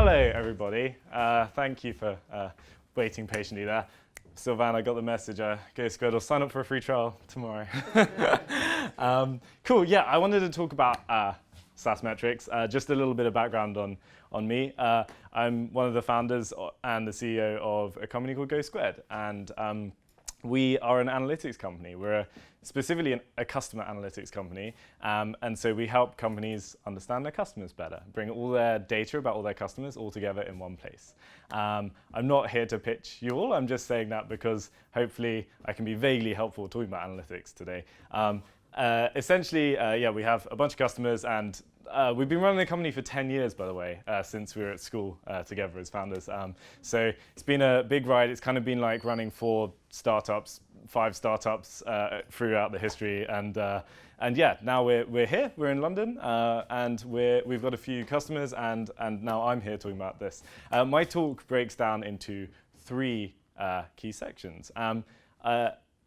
Hello, everybody. Thank you for waiting patiently there. Sylvan, I got the message. GoSquared will sign up for a free trial tomorrow. Cool. Yeah, I wanted to talk about SaaS Metrics. Just a little bit of background on me. I'm one of the founders and the CEO of a company called GoSquared, and we are an analytics company. We're specifically a customer analytics company, and so we help companies understand their customers better, bring all their data about all their customers all together in one place. I'm not here to pitch you all. I'm just saying that because hopefully I can be vaguely helpful talking about analytics today. Essentially, yeah, we have a bunch of customers, and we've been running the company for 10 years, by the way, since we were at school together as founders. So it's been a big ride. It's kind of been like running 5 startups throughout the history. And yeah, now we're here. We're in London, and we've got a few customers, and now I'm here talking about this. My talk breaks down into 3 key sections.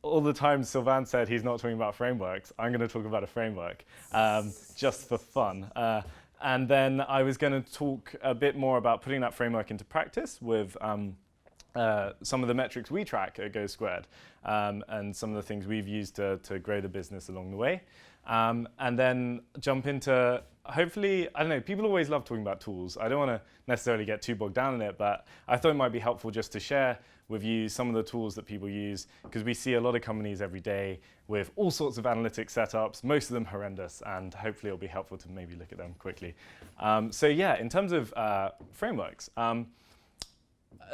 All the time Sylvan said he's not talking about frameworks, I'm going to talk about a framework, just for fun. And then I was going to talk a bit more about putting that framework into practice with some of the metrics we track at GoSquared, and some of the things we've used to grow the business along the way. And then jump into, hopefully, I don't know, people always love talking about tools. I don't want to necessarily get too bogged down in it, but I thought it might be helpful just to share with you some of the tools that people use, because we see a lot of companies every day with all sorts of analytics setups, most of them horrendous, and hopefully it'll be helpful to maybe look at them quickly. So yeah, in terms of frameworks,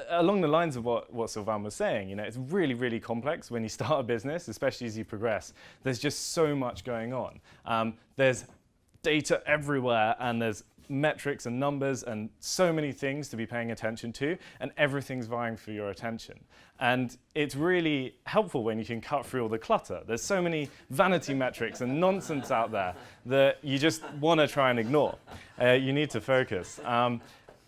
along the lines of what Sylvan was saying, you know, it's really, really complex when you start a business, especially as you progress. There's just so much going on. There's data everywhere, and there's metrics and numbers and so many things to be paying attention to, and everything's vying for your attention. And it's really helpful when you can cut through all the clutter. There's so many vanity metrics and nonsense out there that you just want to try and ignore. You need to focus.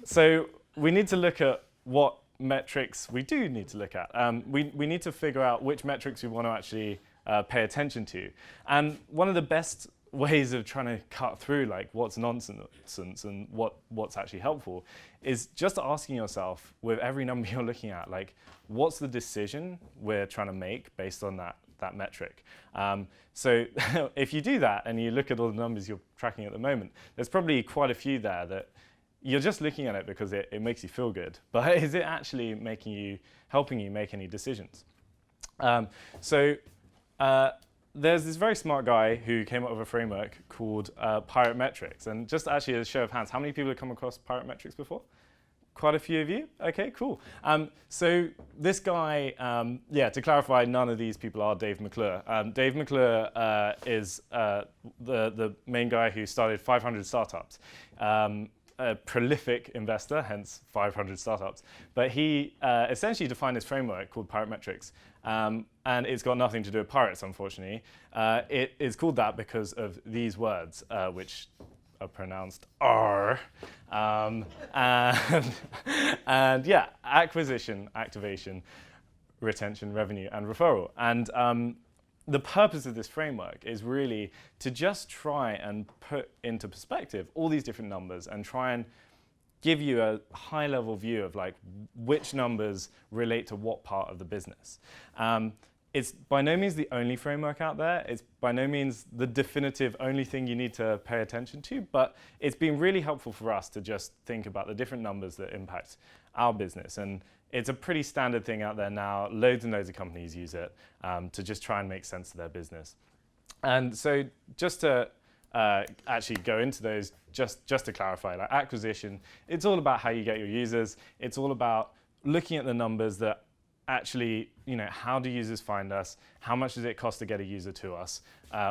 So we need to look at what metrics we do need to look at. We need to figure out which metrics we want to actually pay attention to. And one of the best ways of trying to cut through like what's nonsense and what's actually helpful is just asking yourself with every number you're looking at, like, what's the decision we're trying to make based on that metric? So if you do that and you look at all the numbers you're tracking at the moment, there's probably quite a few there that you're just looking at it because it makes you feel good, but is it actually helping you make any decisions? There's this very smart guy who came up with a framework called Pirate Metrics. And just actually as a show of hands, how many people have come across Pirate Metrics before? Quite a few of you? Okay, cool. So this guy, yeah, to clarify, none of these people are Dave McClure. Dave McClure is the main guy who started 500 startups. A prolific investor, hence 500 startups. But he essentially defined this framework called Pirate Metrics. And it's got nothing to do with pirates, unfortunately. It is called that because of these words, which are pronounced R. And yeah, acquisition, activation, retention, revenue, and referral. And the purpose of this framework is really to just try and put into perspective all these different numbers and try and give you a high-level view of like which numbers relate to what part of the business. It's by no means the only framework out there. It's by no means the definitive only thing you need to pay attention to, but it's been really helpful for us to just think about the different numbers that impact our business. And it's a pretty standard thing out there now. Loads and loads of companies use it to just try and make sense of their business. And so just to actually go into those, just to clarify, like acquisition, it's all about how you get your users. It's all about looking at the numbers that actually, you know, how do users find us? How much does it cost to get a user to us?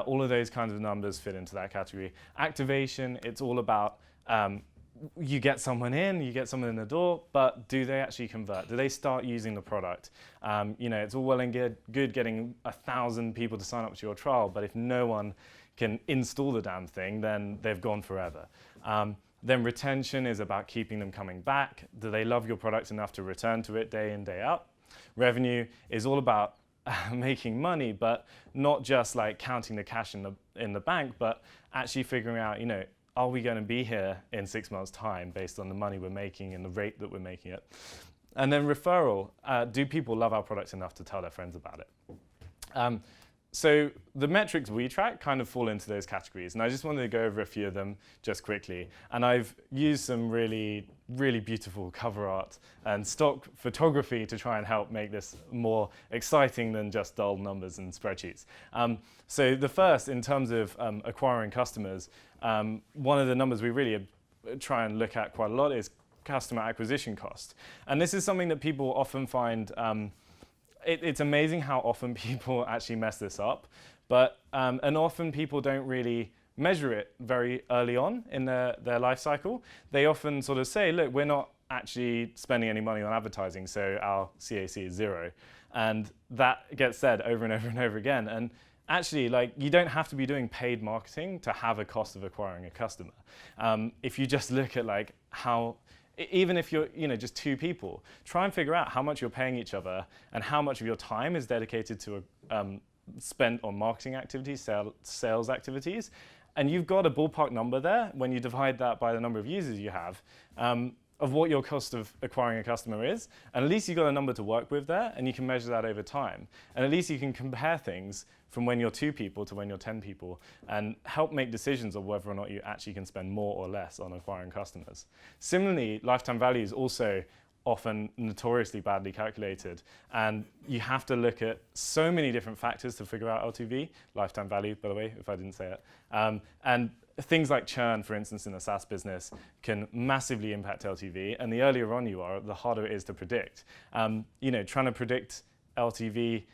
All of those kinds of numbers fit into that category. Activation, it's all about you get someone in the door, but do they actually convert? Do they start using the product? You know, it's all well and good getting 1,000 people to sign up to your trial, but if no one can install the damn thing, then they've gone forever. Then retention is about keeping them coming back. Do they love your product enough to return to it day in, day out? Revenue is all about making money, but not just like counting the cash in the bank, but actually figuring out, you know, are we going to be here in 6 months' time based on the money we're making and the rate that we're making it? And then referral, do people love our products enough to tell their friends about it? So the metrics we track kind of fall into those categories, and I just wanted to go over a few of them just quickly. And I've used some really, really beautiful cover art and stock photography to try and help make this more exciting than just dull numbers and spreadsheets. So the first, in terms of acquiring customers, one of the numbers we really try and look at quite a lot is customer acquisition cost. And this is something that people often find it's amazing how often people actually mess this up, but and often people don't really measure it very early on in their life cycle. They often sort of say, look, we're not actually spending any money on advertising, so our CAC is 0. And that gets said over and over and over again. And actually, like, you don't have to be doing paid marketing to have a cost of acquiring a customer. If you just look at like how, even if you're just 2 people, try and figure out how much you're paying each other and how much of your time is dedicated to spent on marketing activities, sales activities, and you've got a ballpark number there when you divide that by the number of users you have of what your cost of acquiring a customer is, and at least you've got a number to work with there, and you can measure that over time. And at least you can compare things from when you're 2 people to when you're 10 people, and help make decisions of whether or not you actually can spend more or less on acquiring customers. Similarly, lifetime value is also often notoriously badly calculated, and you have to look at so many different factors to figure out LTV, lifetime value, by the way, if I didn't say it. And things like churn, for instance, in a SaaS business can massively impact LTV, and the earlier on you are, the harder it is to predict. Trying to predict LTV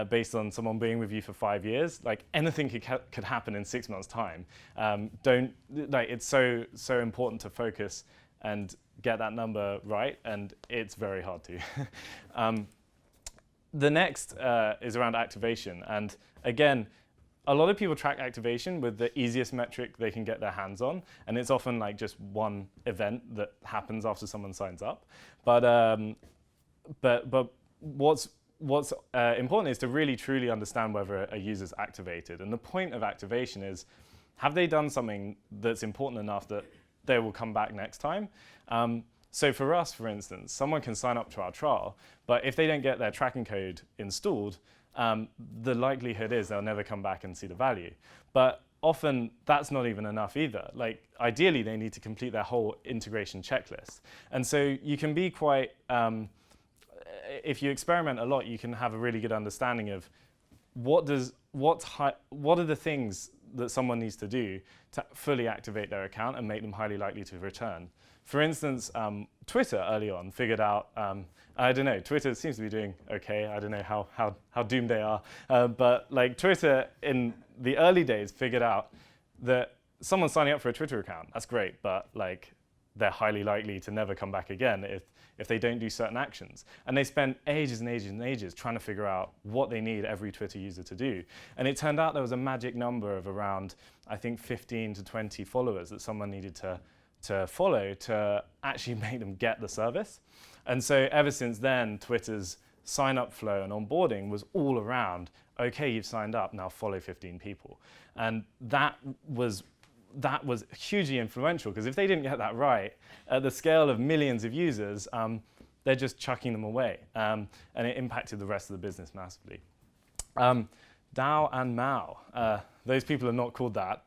based on someone being with you for 5 years, like anything could happen in 6 months' time. It's so important to focus and get that number right, and it's very hard to. The next is around activation, and again, a lot of people track activation with the easiest metric they can get their hands on, and it's often like just one event that happens after someone signs up. But what's important is to really truly understand whether a user's activated, and the point of activation is, have they done something that's important enough that they will come back next time? So for us, for instance, someone can sign up to our trial, but if they don't get their tracking code installed, the likelihood is they'll never come back and see the value. But often that's not even enough either. Like, ideally, they need to complete their whole integration checklist. And so you can be quite, if you experiment a lot, you can have a really good understanding of what are the things that someone needs to do to fully activate their account and make them highly likely to return. For instance, Twitter early on figured out, I don't know, Twitter seems to be doing okay. I don't know how doomed they are. But like Twitter in the early days figured out that someone signing up for a Twitter account, that's great, but like they're highly likely to never come back again if they don't do certain actions. And they spent ages and ages and ages trying to figure out what they need every Twitter user to do. And it turned out there was a magic number of around, I think, 15 to 20 followers that someone needed to follow to actually make them get the service. And so ever since then, Twitter's sign-up flow and onboarding was all around, okay, you've signed up, now follow 15 people. And that was hugely influential, because if they didn't get that right, at the scale of millions of users, they're just chucking them away. And it impacted the rest of the business massively. DAO and MAU. Those people are not called that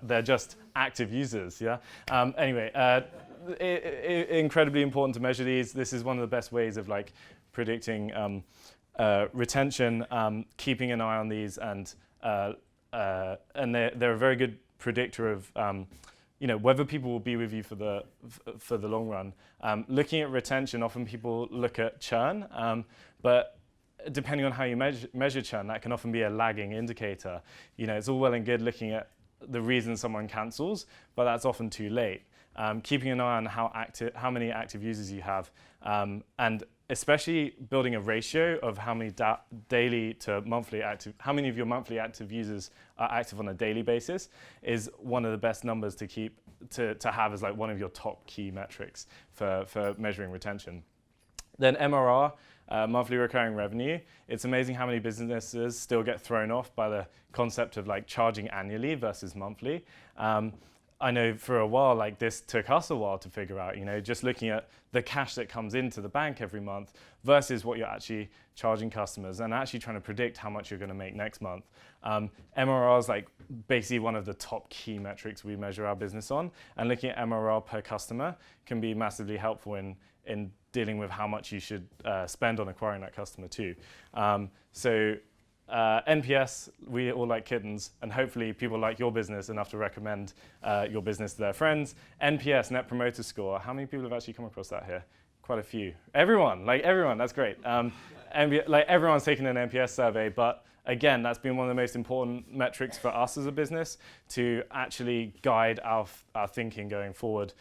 they're just active users, yeah? Anyway, incredibly important to measure these. This is one of the best ways of like predicting retention, keeping an eye on these, and they're a very good predictor of whether people will be with you for the long run. Looking at retention, often people look at churn, but depending on how you measure churn, that can often be a lagging indicator. It's all well and good looking at the reason someone cancels, but that's often too late. Keeping an eye on how many active users you have, and especially building a ratio of how many daily to monthly active, how many of your monthly active users are active on a daily basis, is one of the best numbers to keep to have as like one of your top key metrics for measuring retention. Then MRR, monthly recurring revenue. It's amazing how many businesses still get thrown off by the concept of like charging annually versus monthly. I know for a while, like this took us a while to figure out, just looking at the cash that comes into the bank every month versus what you're actually charging customers and actually trying to predict how much you're going to make next month. MRR is like basically one of the top key metrics we measure our business on, and looking at MRR per customer can be massively helpful in dealing with how much you should spend on acquiring that customer too. NPS, we all like kittens, and hopefully people like your business enough to recommend your business to their friends. NPS, Net Promoter Score, how many people have actually come across that here? Quite a few. Everyone, that's great. Everyone's taken an NPS survey, but again, that's been one of the most important metrics for us as a business to actually guide our thinking going forward.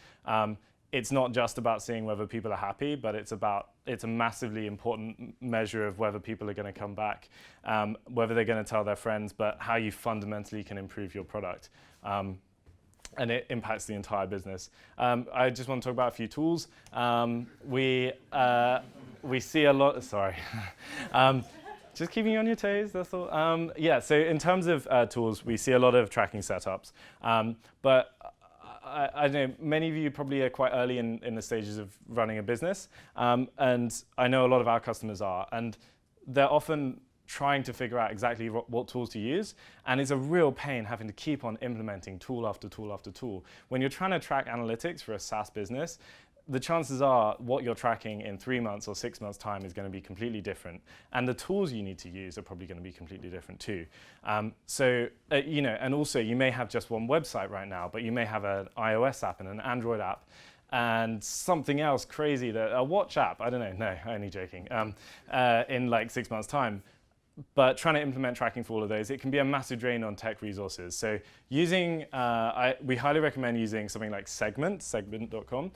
It's not just about seeing whether people are happy, but it's a massively important measure of whether people are going to come back, whether they're going to tell their friends, but how you fundamentally can improve your product. And it impacts the entire business. I just want to talk about a few tools. We see a lot, sorry. Just keeping you on your toes, that's all. So in terms of tools, we see a lot of tracking setups. But I know many of you probably are quite early in the stages of running a business, and I know a lot of our customers are, and they're often trying to figure out exactly what tools to use, and it's a real pain having to keep on implementing tool after tool after tool. When you're trying to track analytics for a SaaS business, the chances are what you're tracking in 3 months or 6 months' time is going to be completely different, and the tools you need to use are probably going to be completely different too. And also you may have just one website right now, but you may have an iOS app and an Android app, and something else crazy, a watch app. I don't know. No, only joking. In like 6 months' time. But trying to implement tracking for all of those, it can be a massive drain on tech resources. So we highly recommend using something like segment.com,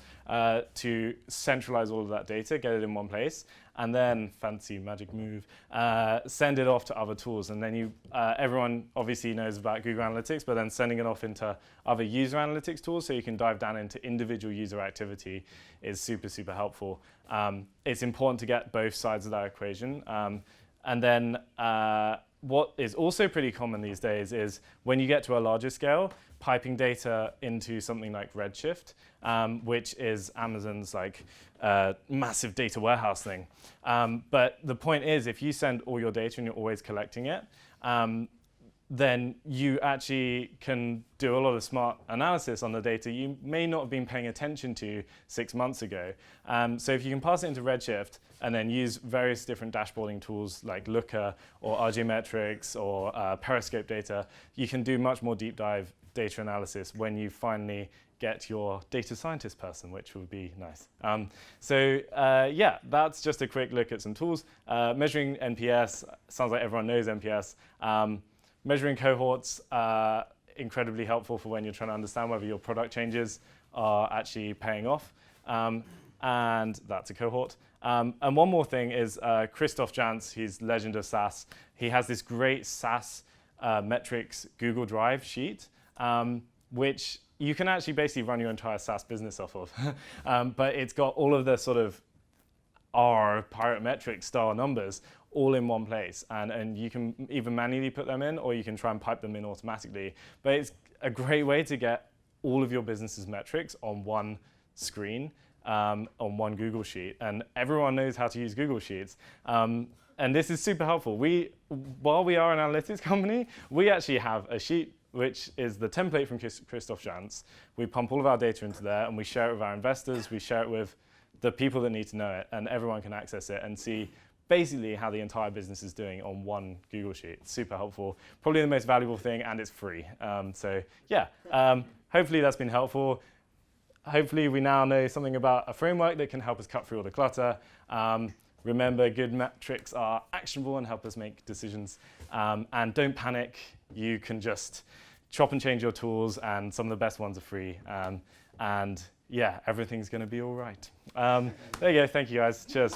to centralize all of that data, get it in one place, and then, fancy magic move, send it off to other tools. And then everyone obviously knows about Google Analytics, but then sending it off into other user analytics tools so you can dive down into individual user activity is super, super helpful. It's important to get both sides of that equation. And then what is also pretty common these days is when you get to a larger scale, piping data into something like Redshift, which is Amazon's massive data warehouse thing. But the point is, if you send all your data and you're always collecting it, then you actually can do a lot of smart analysis on the data you may not have been paying attention to 6 months ago. So if you can pass it into Redshift and then use various different dashboarding tools like Looker or RJ Metrics or Periscope data, you can do much more deep dive data analysis when you finally get your data scientist person, which would be nice. That's just a quick look at some tools. Measuring NPS, sounds like everyone knows NPS. Measuring cohorts, incredibly helpful for when you're trying to understand whether your product changes are actually paying off. And that's a cohort. And one more thing is Christoph Jantz, he's legend of SaaS. He has this great SaaS Metrics Google Drive sheet, which you can actually basically run your entire SaaS business off of. But it's got all of the sort of Pirate Metrics style numbers all in one place, and you can either manually put them in or you can try and pipe them in automatically. But it's a great way to get all of your business's metrics on one screen, on one Google Sheet, and everyone knows how to use Google Sheets. And this is super helpful. While we are an analytics company, we actually have a sheet which is the template from Christoph Jantz. We pump all of our data into there and we share it with our investors, we share it with the people that need to know it, and everyone can access it and see basically how the entire business is doing on one Google Sheet. It's super helpful, probably the most valuable thing, and it's free. Hopefully that's been helpful. Hopefully we now know something about a framework that can help us cut through all the clutter. Remember, good metrics are actionable and help us make decisions. And don't panic. You can just chop and change your tools, and some of the best ones are free. Everything's going to be all right. There you go. Thank you, guys. Cheers.